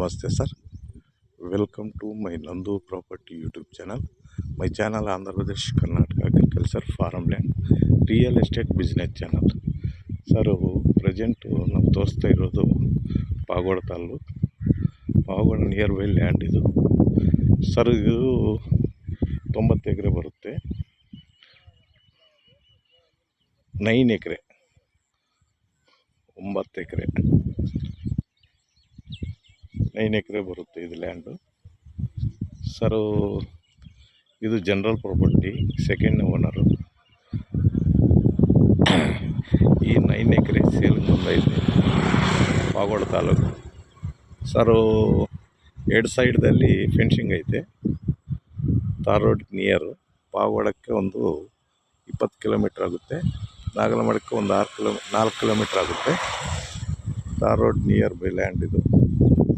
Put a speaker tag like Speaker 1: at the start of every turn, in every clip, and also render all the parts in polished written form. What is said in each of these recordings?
Speaker 1: Namaste sir. Welcome to my Nandu Property YouTube channel. My channel Andhra Pradesh Karnataka Agriculture Farmland Real Estate Business channel. Sir present ನಾವು ತೋರಿಸ್ತಾ ಇರೋದು pagoda taluk pagoda near by land ಇದು sir. ಇದು 90 ಎಕರೆ ಬರುತ್ತೆ. 9 ಎಕರೆ 9 ಎಕರೆ 9 acre ಬರುತ್ತೆ ಇದು land sir. ಇದು general property, second owner. ಈ 9 ಎಕರೆ ಸೇಲ್ ಮುಂದೈತೆ ಪಾಗೋಡ ತಾಲೂಕು ಸರ್. 2 ಸೈಡ್ದಲ್ಲಿ ಫೆನ್ಸಿಂಗ್ ಐತೆ. Tar road near. ಪಾಗೋಡಕ್ಕೆ ಒಂದು 20 ಕಿಲೋಮೀಟ್ರ್ ಆಗುತ್ತೆ. ನಾಗಲಮಡಕ್ಕೆ ಒಂದು 4 ಕಿಲೋಮೀಟ್ರ್ ಆಗುತ್ತೆ. Tar road near by land ಇದು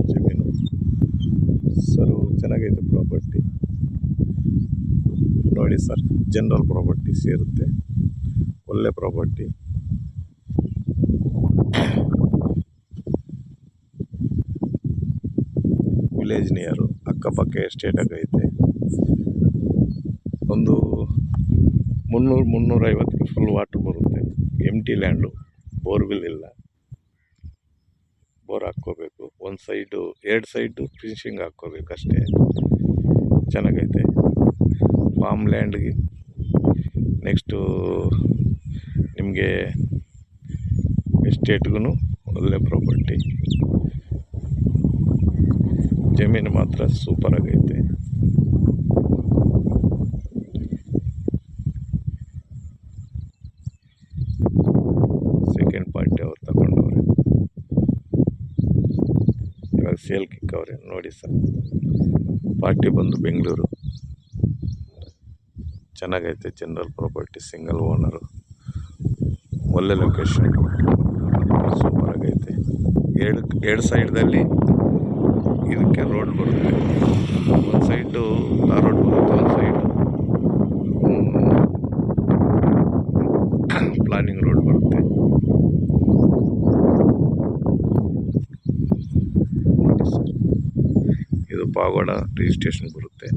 Speaker 1: ಜಮೀನು ಸರ್. ಚೆನ್ನಾಗೈತೆ ಪ್ರಾಪರ್ಟಿ ನೋಡಿ ಸರ್. ಜನರಲ್ ಪ್ರಾಪರ್ಟಿ ಸೇರುತ್ತೆ, ಒಳ್ಳೆ ಪ್ರಾಪರ್ಟಿ. ವಿಲೇಜ್ ನಿಯರು, ಅಕ್ಕಪಕ್ಕ ಎಸ್ಟೇಟ್ ಆಗೈತೆ. ಒಂದು 300-350 ಫುಲ್ ವಾಟ್ರ್ ಬರುತ್ತೆ. ಎಂಟಿ ಲ್ಯಾಂಡು, ಬೋರ್ವೆಲ್ ಇಲ್ಲ. ಬೋರ್ ಹಾಕ್ಕೋಬೇಕು. ಒಂದು ಸೈಡು 2 ಸೈಡು ಫಿನಿಶಿಂಗ್ ಹಾಕ್ಕೋಬೇಕು ಅಷ್ಟೇ. ಚೆನ್ನಾಗೈತೆ ಫಾರ್ಮ್ ಲ್ಯಾಂಡ್ಗೆ. ನೆಕ್ಸ್ಟು ನಿಮಗೆ ಎಸ್ಟೇಟ್ಗೂ ಒಳ್ಳೆ ಪ್ರಾಪರ್ಟಿ. ಜಮೀನು ಮಾತ್ರ ಸೂಪರಾಗೈತೆ. ಸೆಕೆಂಡ್ ಪಾರ್ಟಿ ಅವ್ರು ತಗೊಂಡವ್ರೆ, ಇವಾಗ ಸೇಲ್ ಕಿಕ್ಕವ್ರೆ ನೋಡಿ ಸರ್. ಪಾರ್ಟಿ ಬಂದು ಬೆಂಗಳೂರು. ಚೆನ್ನಾಗೈತೆ ಜನರಲ್ ಪ್ರಾಪರ್ಟಿ, ಸಿಂಗಲ್ ಓನರು, ಒಳ್ಳೆ ಲೊಕೇಶನ್, ಸೂಪರಾಗೈತೆ. 2 ಸೈಡ್ದಲ್ಲಿ ಇದಕ್ಕೆ ರೋಡ್ ಬರುತ್ತೆ. ಒಂದು ಸೈಡು ತಾರ್ ರೋಡ್ ಬರುತ್ತೆ, ಒಂದು ಸೈಡು ಪ್ಲಾನಿಂಗ್ ರೋಡ್ ಬರುತ್ತೆ ನೋಡಿ ಸರ್. ಇದು ಪಾಗೋಡ ರಿಜಿಸ್ಟ್ರೇಷನ್ ಬರುತ್ತೆ.